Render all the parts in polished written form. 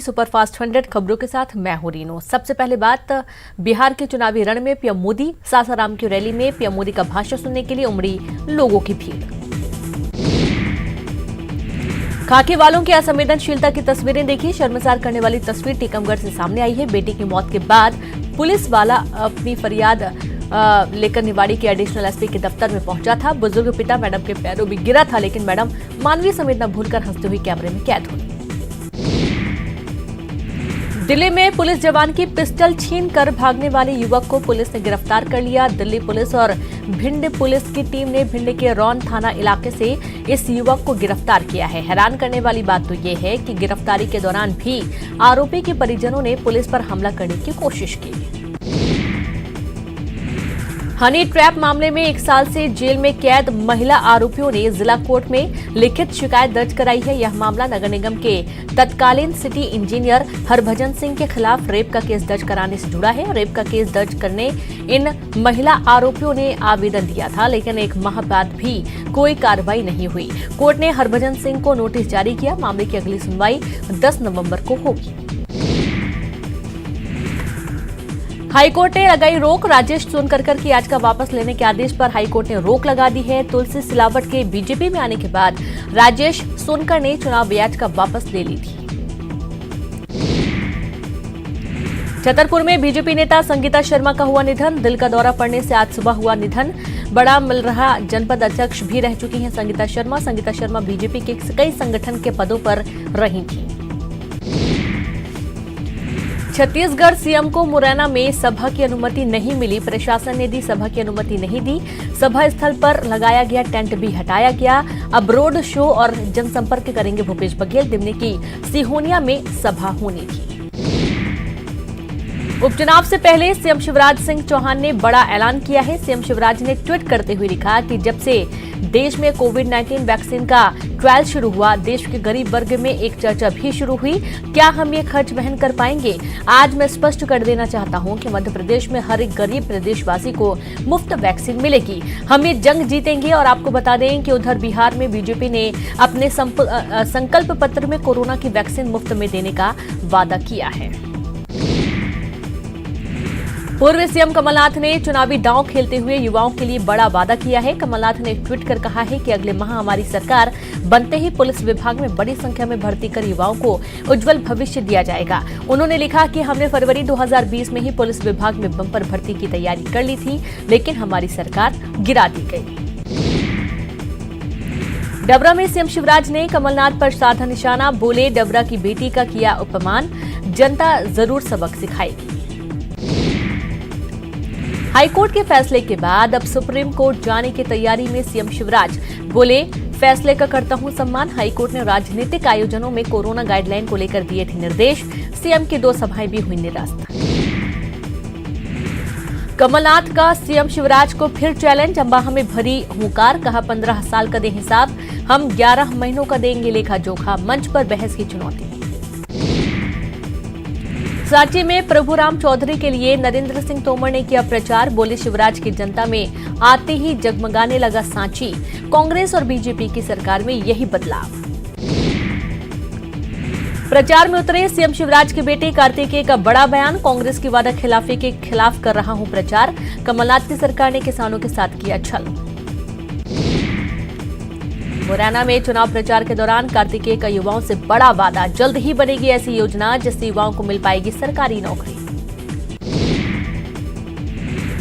Superfast 100 खबरों के साथ मैं हूं रीनू। सबसे पहले बात बिहार के चुनावी रण में पीएम मोदी। सासाराम की रैली में पीएम मोदी का भाषण सुनने के लिए उमड़ी लोगों की भीड़। खाकी वालों की असंवेदनशीलता की तस्वीरें देखी। शर्मसार करने वाली तस्वीर टीकमगढ़ से सामने आई है। बेटी की मौत के बाद पुलिस वाला अपनी फरियाद लेकर निवाड़ी के एडिशनल एसपी के दफ्तर में पहुंचा था। बुजुर्ग पिता मैडम के पैरों में गिरा था, लेकिन मैडम मानवीय संवेदना भूलकर हंसते हुए कैमरे में कैद हुई। दिल्ली में पुलिस जवान की पिस्टल छीनकर भागने वाले युवक को पुलिस ने गिरफ्तार कर लिया। दिल्ली पुलिस और भिंड पुलिस की टीम ने भिंड के रौन थाना इलाके से इस युवक को गिरफ्तार किया है। हैरान करने वाली बात तो ये है कि गिरफ्तारी के दौरान भी आरोपी के परिजनों ने पुलिस पर हमला करने की कोशिश की। हनी ट्रैप मामले में 1 साल से जेल में कैद महिला आरोपियों ने जिला कोर्ट में लिखित शिकायत दर्ज कराई है। यह मामला नगर निगम के तत्कालीन सिटी इंजीनियर हरभजन सिंह के खिलाफ रेप का केस दर्ज कराने से जुड़ा है। रेप का केस दर्ज करने इन महिला आरोपियों ने आवेदन दिया था, लेकिन 1 माह बाद भी कोई कार्रवाई नहीं हुई। कोर्ट ने हरभजन सिंह को नोटिस जारी किया। मामले की अगली सुनवाई 10 नवंबर को होगी। हाईकोर्ट ने लगाई रोक। राजेश सोनकरकर की याचिका वापस लेने के आदेश पर हाईकोर्ट ने रोक लगा दी है। तुलसी सिलावट के बीजेपी में आने के बाद राजेश सोनकर ने चुनाव याचिका वापस ले ली थी। छतरपुर में बीजेपी नेता संगीता शर्मा का हुआ निधन। दिल का दौरा पड़ने से आज सुबह हुआ निधन। बड़ा मिलरहा जनपद अध्यक्ष भी रह चुकी हैं संगीता शर्मा। संगीता शर्मा बीजेपी के कई संगठन के पदों पर रही थी। छत्तीसगढ़ सीएम को मुरैना में सभा की अनुमति नहीं मिली। प्रशासन ने दी, सभा की अनुमति नहीं दी। सभा स्थल पर लगाया गया टेंट भी हटाया गया। अब रोड शो और जनसंपर्क करेंगे भूपेश बघेल। दिमनी की सिहोनिया में सभा होनी थी। उपचुनाव से पहले सीएम शिवराज सिंह चौहान ने बड़ा ऐलान किया है। सीएम शिवराज ने ट्वीट करते हुए लिखा कि जब से देश में कोविड-19 वैक्सीन का ट्रायल शुरू हुआ, देश के गरीब वर्ग में एक चर्चा भी शुरू हुई, क्या हम ये खर्च वहन कर पाएंगे? आज मैं स्पष्ट कर देना चाहता हूं कि मध्य प्रदेश में हर एक गरीब प्रदेशवासी को मुफ्त वैक्सीन मिलेगी। हम ये जंग जीतेंगे। और आपको बता दें कि उधर बिहार में बीजेपी ने अपने संकल्प पत्र में कोरोना की वैक्सीन मुफ्त में देने का वादा किया है। पूर्व सीएम कमलनाथ ने चुनावी दांव खेलते हुए युवाओं के लिए बड़ा वादा किया है। कमलनाथ ने ट्वीट कर कहा है कि अगले माह हमारी सरकार बनते ही पुलिस विभाग में बड़ी संख्या में भर्ती कर युवाओं को उज्जवल भविष्य दिया जाएगा। उन्होंने लिखा कि हमने फरवरी 2020 में ही पुलिस विभाग में बंपर भर्ती की तैयारी कर ली थी, लेकिन हमारी सरकार गिरा दी गई। डबरा में सीएम शिवराज ने कमलनाथ पर साधा निशाना। बोले, डबरा की बेटी का किया अपमान, जनता जरूर सबक सिखाएगी। हाईकोर्ट के फैसले के बाद अब सुप्रीम कोर्ट जाने की तैयारी में सीएम शिवराज। बोले, फैसले का करता हूं सम्मान। हाईकोर्ट ने राजनीतिक आयोजनों में कोरोना गाइडलाइन को लेकर दिए थे निर्देश। सीएम की 2 सभाएं भी हुई निरस्त। कमलनाथ का सीएम शिवराज को फिर चैलेंज। अम्बाह में भरी हुंकार, कहा 15 साल का दे हिसाब, हम 11 महीनों का देंगे लेखा जोखा। मंच पर बहस की चुनौती। सांची में प्रभुराम चौधरी के लिए नरेंद्र सिंह तोमर ने किया प्रचार। बोले, शिवराज की जनता में आते ही जगमगाने लगा सांची। कांग्रेस और बीजेपी की सरकार में यही बदलाव। प्रचार में उतरे सीएम शिवराज के बेटे कार्तिकेय का बड़ा बयान। कांग्रेस की वादा खिलाफी के खिलाफ कर रहा हूं प्रचार। कमलनाथ की सरकार ने किसानों के साथ किया छल। मुरैना में चुनाव प्रचार के दौरान कार्तिकेय का युवाओं से बड़ा वादा। जल्द ही बनेगी ऐसी योजना जिससे युवाओं को मिल पाएगी सरकारी नौकरी।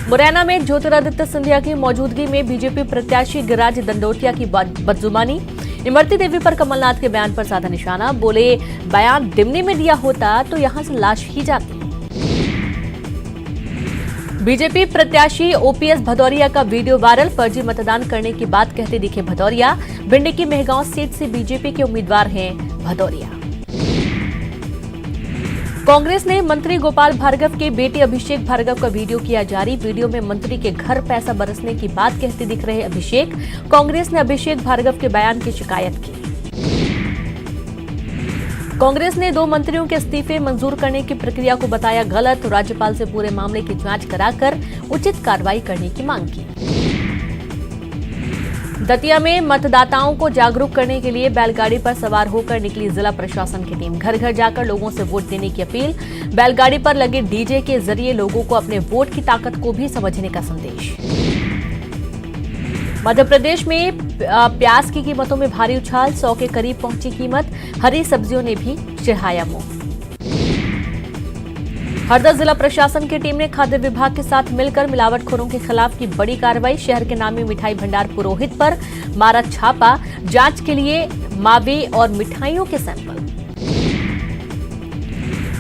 मुरैना में ज्योतिरादित्य सिंधिया की मौजूदगी में बीजेपी प्रत्याशी गिरिराज दंडोतिया की बदजुबानी। इमरती देवी पर कमलनाथ के बयान पर साधा निशाना। बोले, बयान दिमनी में दिया होता तो यहां से लाश ही जाती। बीजेपी प्रत्याशी ओपीएस भदौरिया का वीडियो वायरल। फर्जी मतदान करने की बात कहते दिखे भदौरिया। भिंड की मेहगांव सीट से बीजेपी के उम्मीदवार हैं भदौरिया। कांग्रेस ने मंत्री गोपाल भार्गव के बेटे अभिषेक भार्गव का वीडियो किया जारी। वीडियो में मंत्री के घर पैसा बरसने की बात कहते दिख रहे अभिषेक। कांग्रेस ने अभिषेक भार्गव के बयान की शिकायत की। कांग्रेस ने 2 मंत्रियों के इस्तीफे मंजूर करने की प्रक्रिया को बताया गलत। राज्यपाल से पूरे मामले की जांच कराकर उचित कार्रवाई करने की मांग की। दतिया में मतदाताओं को जागरूक करने के लिए बैलगाड़ी पर सवार होकर निकली जिला प्रशासन की टीम। घर घर जाकर लोगों से वोट देने की अपील। बैलगाड़ी पर लगे डीजे के जरिए लोगों को अपने वोट की ताकत को भी समझने का संदेश। मध्य प्रदेश में प्याज की कीमतों में भारी उछाल, 100 के करीब पहुंची कीमत। हरी सब्जियों ने भी चिढ़ाया मुंह। हरदा जिला प्रशासन की टीम ने खाद्य विभाग के साथ मिलकर मिलावटखोरों के खिलाफ की बड़ी कार्रवाई। शहर के नामी मिठाई भंडार पुरोहित पर मारा छापा। जांच के लिए मावे और मिठाइयों के सैंपल।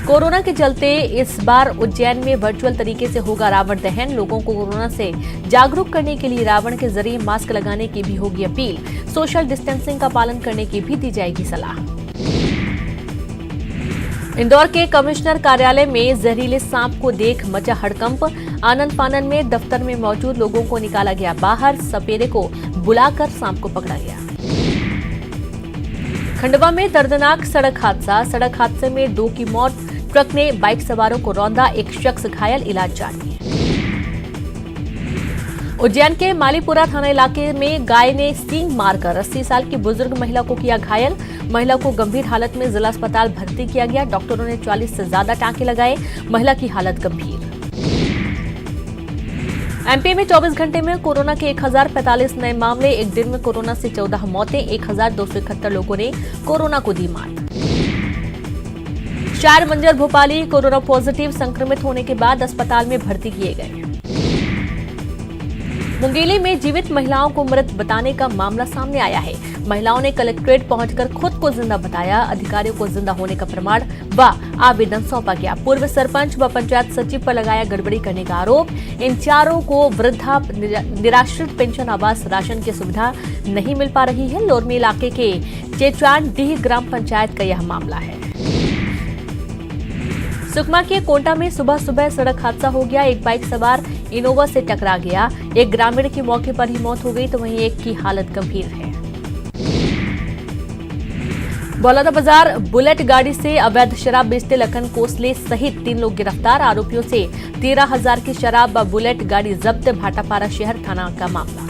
कोरोना के चलते इस बार उज्जैन में वर्चुअल तरीके से होगा रावण दहन। लोगों को कोरोना से जागरूक करने के लिए रावण के जरिए मास्क लगाने की भी होगी अपील। सोशल डिस्टेंसिंग का पालन करने की भी दी जाएगी सलाह। इंदौर के कमिश्नर कार्यालय में जहरीले सांप को देख मचा हड़कंप। आनंद फानन में दफ्तर में मौजूद लोगों को निकाला गया बाहर। सपेरे को बुलाकर सांप को पकड़ा गया। खंडवा में दर्दनाक सड़क हादसे में 2 की मौत। ट्रक ने बाइक सवारों को रौंदा। एक शख्स घायल, इलाज जारी। उज्जैन के मालीपुरा थाना इलाके में गाय ने सींग मारकर 80 साल की बुजुर्ग महिला को किया घायल। महिला को गंभीर हालत में जिला अस्पताल भर्ती किया गया। डॉक्टरों ने 40 से ज्यादा टांके लगाए। महिला की हालत गंभीर। एमपी में 24 घंटे में कोरोना के 1045 नए मामले। एक दिन में कोरोना से 14 मौतें। 1271 लोगों ने कोरोना को दी मात। शायर मंजर भोपाली कोरोना पॉजिटिव संक्रमित होने के बाद अस्पताल में भर्ती किए गए। मुंगेली में जीवित महिलाओं को मृत बताने का मामला सामने आया है। महिलाओं ने कलेक्ट्रेट पहुंचकर खुद को जिंदा बताया। अधिकारियों को जिंदा होने का प्रमाण व आवेदन सौंपा गया। पूर्व सरपंच व पंचायत सचिव पर लगाया गड़बड़ी करने का आरोप। इन चारों को वृद्धा निराश्रित पेंशन आवास राशन की सुविधा नहीं मिल पा रही है। लोरमी इलाके के चेचानडीह ग्राम पंचायत का यह मामला है। सुकमा के कोंटा में सुबह सुबह सड़क हादसा हो गया। एक बाइक सवार इनोवा से टकरा गया। एक ग्रामीण की मौके पर ही मौत हो गई तो वहीं एक की हालत गंभीर है। बलौदाबाजार बुलेट गाड़ी से अवैध शराब बेचते लखन कोसले सहित 3 लोग गिरफ्तार। आरोपियों से 13,000 की शराब व बुलेट गाड़ी जब्त। भाटापारा शहर थाना का मामला।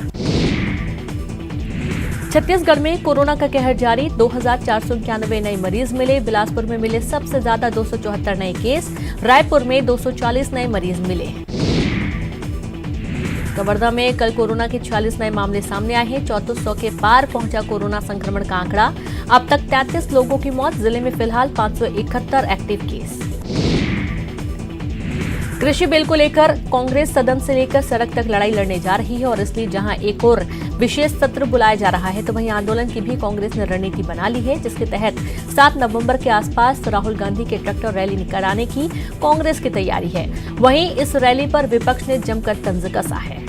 छत्तीसगढ़ में कोरोना का कहर जारी। 2,491 नए मरीज मिले। बिलासपुर में मिले सबसे ज्यादा 274 नए केस। रायपुर में 240 नए मरीज मिले। कवर्धा में कल कोरोना के 46 नए मामले सामने आए हैं। 3400 के पार पहुंचा कोरोना संक्रमण का आंकड़ा। अब तक 33 लोगों की मौत। जिले में फिलहाल 571 एक्टिव केस। कृषि बिल को लेकर कांग्रेस सदन से लेकर सड़क तक लड़ाई लड़ने जा रही है और इसलिए जहां एक और विशेष सत्र बुलाया जा रहा है तो वहीं आंदोलन की भी कांग्रेस ने रणनीति बना ली है, जिसके तहत 7 नवंबर के आसपास राहुल गांधी के ट्रैक्टर रैली कराने की कांग्रेस की तैयारी है। वहीं इस रैली पर विपक्ष ने जमकर तंज कसा है।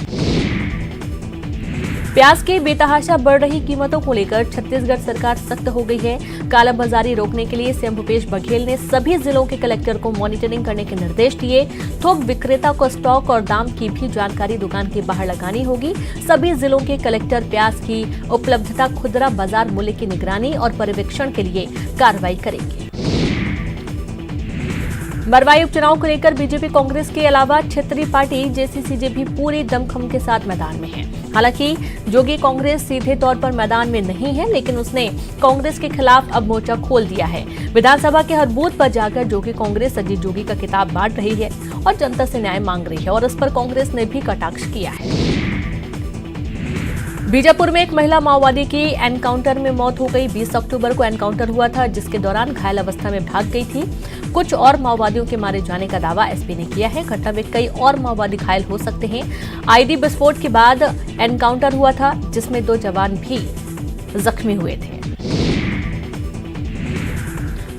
प्याज की बेतहाशा बढ़ रही कीमतों को लेकर छत्तीसगढ़ सरकार सख्त हो गई है। कालाबाजारी रोकने के लिए सीएम भूपेश बघेल ने सभी जिलों के कलेक्टर को मॉनिटरिंग करने के निर्देश दिए। थोक विक्रेता को स्टॉक और दाम की भी जानकारी दुकान के बाहर लगानी होगी। सभी जिलों के कलेक्टर प्याज की उपलब्धता, खुदरा बाजार मूल्य की निगरानी और पर्यवेक्षण के लिए कार्रवाई करेंगे। मरवाई उपचुनाव को लेकर बीजेपी कांग्रेस के अलावा क्षेत्रीय पार्टी जेसीसीजे भी पूरी दमखम के साथ मैदान में है। हालांकि जोगी कांग्रेस सीधे तौर पर मैदान में नहीं है, लेकिन उसने कांग्रेस के खिलाफ अब मोर्चा खोल दिया है। विधानसभा के हर बूथ पर जाकर जोगी कांग्रेस अजीत जोगी का किताब बांट रही है और जनता से न्याय मांग रही है और इस पर कांग्रेस ने भी कटाक्ष किया है। बीजापुर में एक महिला माओवादी की एनकाउंटर में मौत हो गई। 20 अक्टूबर को एनकाउंटर हुआ था, जिसके दौरान घायल अवस्था में भाग गई थी। कुछ और माओवादियों के मारे जाने का दावा एसपी ने किया है। घटना में कई और माओवादी घायल हो सकते हैं। आईडी विस्फोट के बाद एनकाउंटर हुआ था, जिसमें 2 जवान भी जख्मी हुए थे।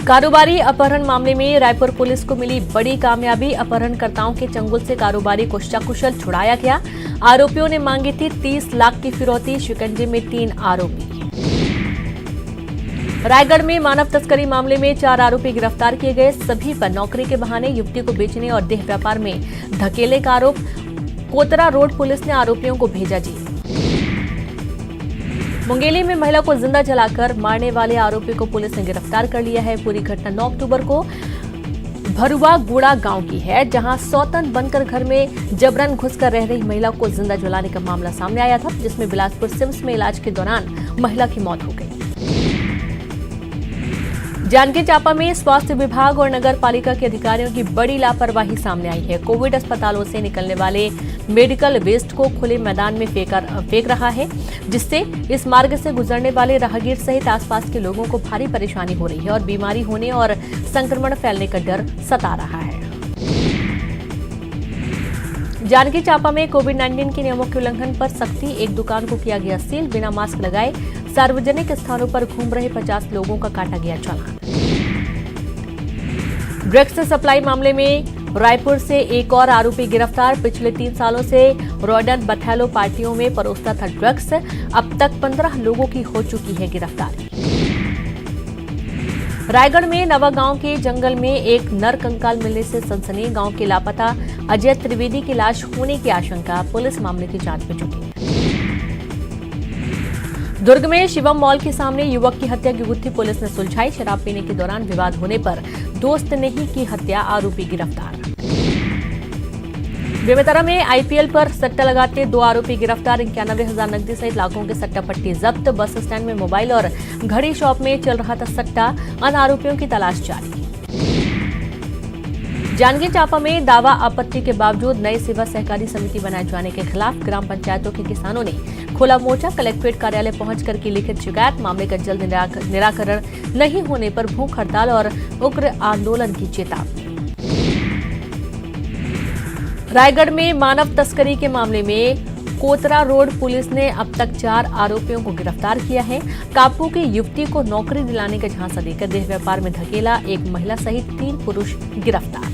कारोबारी अपहरण मामले में रायपुर पुलिस को मिली बड़ी कामयाबी। अपहरणकर्ताओं के चंगुल से कारोबारी को सकुशल छुड़ाया गया। आरोपियों ने मांगी थी 30 लाख की फिरौती। शिकंजे में 3 आरोपी। रायगढ़ में मानव तस्करी मामले में 4 आरोपी गिरफ्तार किए गए। सभी पर नौकरी के बहाने युवती को बेचने और देह व्यापार में धकेलने का आरोप। कोतरा रोड पुलिस ने आरोपियों को भेजा जेल। मुंगेली में महिला को जिंदा जलाकर मारने वाले आरोपी को पुलिस ने गिरफ्तार कर लिया है। पूरी घटना 9 अक्टूबर को भरुआ गुड़ा गांव की है, जहां सौतन बनकर घर में जबरन घुसकर रह रही महिला को जिंदा जलाने का मामला सामने आया था, जिसमें बिलासपुर सिम्स में इलाज के दौरान महिला की मौत हो गई। जांजगीर चांपा में स्वास्थ्य विभाग और नगर पालिका के अधिकारियों की बड़ी लापरवाही सामने आई है। कोविड अस्पतालों से निकलने वाले मेडिकल वेस्ट को खुले मैदान में फेंक रहा है, जिससे इस मार्ग से गुजरने वाले राहगीर सहित आसपास के लोगों को भारी परेशानी हो रही है और बीमारी होने और संक्रमण फैलने का डर सता रहा है। जांजगीर चांपा में कोविड-19 के नियमों के उल्लंघन पर सख्ती, एक दुकान को किया गया सील, बिना मास्क लगाए सार्वजनिक स्थानों पर घूम रहे 50 लोगों का काटा गया चालान। ड्रग्स सप्लाई मामले में रायपुर से एक और आरोपी गिरफ्तार। पिछले 3 सालों से रॉडन बथेलो पार्टियों में परोसता था ड्रग्स। अब तक 15 लोगों की हो चुकी है गिरफ्तारी। रायगढ़ में नवागांव के जंगल में एक नर कंकाल मिलने से सनसनी। गांव के लापता अजय त्रिवेदी की लाश होने की आशंका, पुलिस मामले की जांच में जुटी। दुर्ग में शिवम मॉल के सामने युवक की हत्या की गुत्थी पुलिस ने सुलझाई। शराब पीने के दौरान विवाद होने पर दोस्त ने ही की हत्या, आरोपी गिरफ्तार। बेमेतरा में आईपीएल पर सट्टा लगाते 2 आरोपी गिरफ्तार। 91,000 नकदी सहित लाखों के सट्टा पट्टी जब्त। बस स्टैंड में मोबाइल और घड़ी शॉप में चल रहा था सट्टा। अन्य आरोपियों की तलाश जारी। जांजगीर चांपा में दावा आपत्ति के बावजूद नई सेवा सहकारी समिति बनाए जाने के खिलाफ ग्राम पंचायतों के किसानों ने खोला मोर्चा। कलेक्ट्रेट कार्यालय पहुंचकर की लिखित शिकायत। मामले का जल्द निराकरण नहीं होने पर भूख हड़ताल और उग्र आंदोलन की चेतावनी। रायगढ़ में मानव तस्करी के मामले में कोतरा रोड पुलिस ने अब तक 4 आरोपियों को गिरफ्तार किया है। कापू की युवती को नौकरी दिलाने का झांसा देकर देह व्यापार में धकेला, एक महिला सहित 3 पुरुष गिरफ्तार।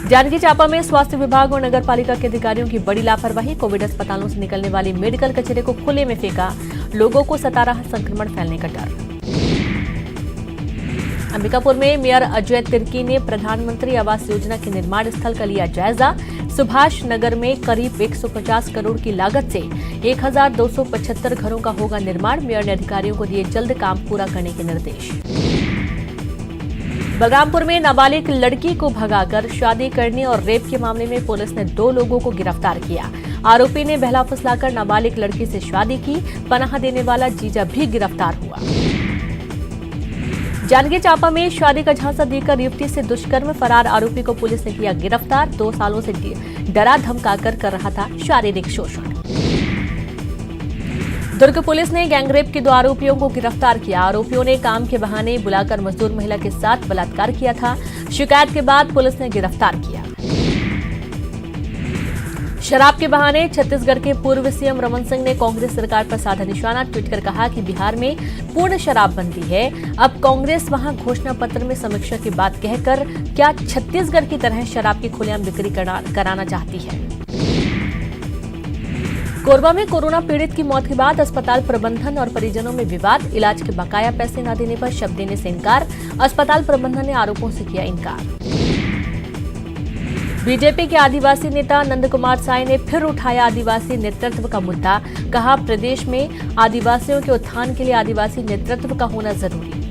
जांजगीर चांपा में स्वास्थ्य विभाग और नगर पालिका के अधिकारियों की बड़ी लापरवाही। कोविड अस्पतालों से निकलने वाली मेडिकल कचरे को खुले में फेंका, लोगों को सता रहा संक्रमण फैलने का डर। अंबिकापुर में मेयर अजय तिर्की ने प्रधानमंत्री आवास योजना के निर्माण स्थल का लिया जायजा। सुभाष नगर में करीब 150 करोड़ की लागत से 1275 घरों का होगा निर्माण। मेयर ने अधिकारियों को दिए जल्द काम पूरा करने के निर्देश। बलरामपुर में नाबालिग लड़की को भगाकर शादी करने और रेप के मामले में पुलिस ने 2 लोगों को गिरफ्तार किया। आरोपी ने बहला फुसलाकर नाबालिग लड़की से शादी की। पनाह देने वाला जीजा भी गिरफ्तार हुआ। जांजगीर चांपा में शादी का झांसा देकर युवती से दुष्कर्म, फरार आरोपी को पुलिस ने किया गिरफ्तार। 2 सालों से डरा धमकाकर कर रहा था शारीरिक शोषण। दुर्ग पुलिस ने गैंगरेप के 2 आरोपियों को गिरफ्तार किया। आरोपियों ने काम के बहाने बुलाकर मजदूर महिला के साथ बलात्कार किया था। शिकायत के बाद पुलिस ने गिरफ्तार किया। शराब के बहाने छत्तीसगढ़ के पूर्व सीएम रमन सिंह ने कांग्रेस सरकार पर साधा निशाना। ट्वीट कर कहा कि बिहार में पूर्ण शराबबंदी है। अब कांग्रेस वहां घोषणा पत्र में समीक्षा की बात कहकर क्या छत्तीसगढ़ की तरह शराब की खुलेआम बिक्री कराना चाहती है। कोरबा में कोरोना पीड़ित की मौत के बाद अस्पताल प्रबंधन और परिजनों में विवाद। इलाज के बकाया पैसे न देने पर शव देने से इनकार। अस्पताल प्रबंधन ने आरोपों से किया इनकार। बीजेपी के आदिवासी नेता नंद कुमार साय ने फिर उठाया आदिवासी नेतृत्व का मुद्दा। कहा, प्रदेश में आदिवासियों के उत्थान के लिए आदिवासी नेतृत्व का होना जरूरी है।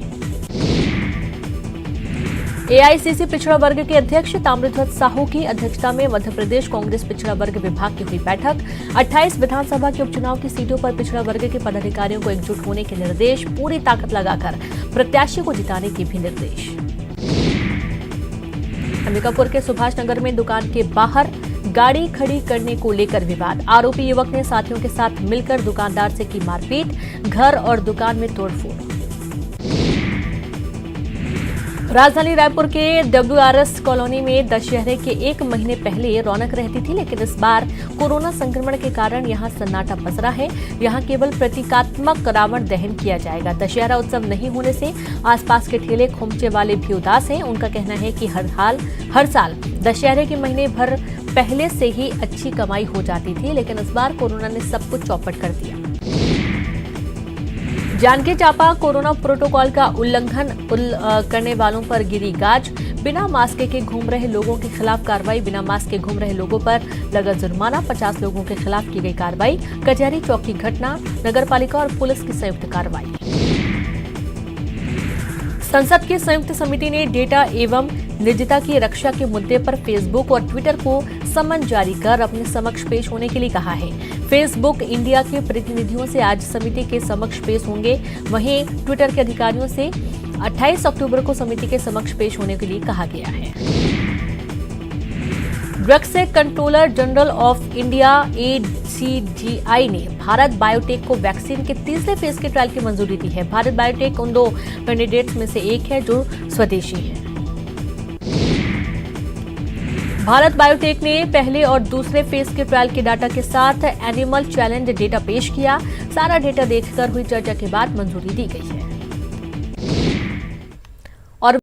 एआईसीसी पिछड़ा वर्ग के अध्यक्ष ताम्रध्वज साहू की अध्यक्षता में मध्य प्रदेश कांग्रेस पिछड़ा वर्ग विभाग की हुई बैठक। 28 विधानसभा के उपचुनाव की सीटों पर पिछड़ा वर्ग के पदाधिकारियों को एकजुट होने के निर्देश। पूरी ताकत लगाकर प्रत्याशी को जिताने के भी निर्देश। अंबिकापुर के सुभाष नगर में दुकान के बाहर गाड़ी खड़ी करने को लेकर विवाद। आरोपी युवक ने साथियों के साथ मिलकर दुकानदार से की मारपीट। घर और दुकान में तोड़फोड़। राजधानी रायपुर के WRS कॉलोनी में दशहरे के 1 महीने पहले रौनक रहती थी, लेकिन इस बार कोरोना संक्रमण के कारण यहां सन्नाटा पसरा है। यहां केवल प्रतीकात्मक रावण दहन किया जाएगा। दशहरा उत्सव नहीं होने से आसपास के ठेले खोमचे वाले भी उदास हैं। उनका कहना है कि हर साल दशहरे के महीने भर पहले से ही अच्छी कमाई हो जाती थी, लेकिन इस बार कोरोना ने सब कुछ चौपट कर दिया। जांजगीर चांपा कोरोना प्रोटोकॉल का उल्लंघन करने वालों पर गिरी गाज। बिना मास्क के घूम रहे लोगों के खिलाफ कार्रवाई। बिना मास्क के घूम रहे लोगों पर लगा जुर्माना। 50 लोगों के खिलाफ की गई कार्रवाई। कचहरी चौक की घटना। नगर पालिका और पुलिस की संयुक्त कार्रवाई। संसद की संयुक्त समिति ने डेटा एवं निजता की रक्षा के मुद्दे पर फेसबुक और ट्विटर को समन जारी कर अपने समक्ष पेश होने के लिए कहा है। फेसबुक इंडिया के प्रतिनिधियों से आज समिति के समक्ष पेश होंगे। वहीं ट्विटर के अधिकारियों से 28 अक्टूबर को समिति के समक्ष पेश होने के लिए कहा गया है। Drugs controller general of India ACGI ने भारत बायोटेक को वैक्सीन के तीसरे फेज के ट्रायल की मंजूरी दी है। भारत बायोटेक उन 2 कैंडिडेट्स में से एक है जो स्वदेशी है। भारत बायोटेक ने पहले और दूसरे फेज के ट्रायल के डाटा के साथ एनिमल चैलेंज डेटा पेश किया। सारा डेटा देखकर हुई चर्चा के बाद मंजूरी दी गई है।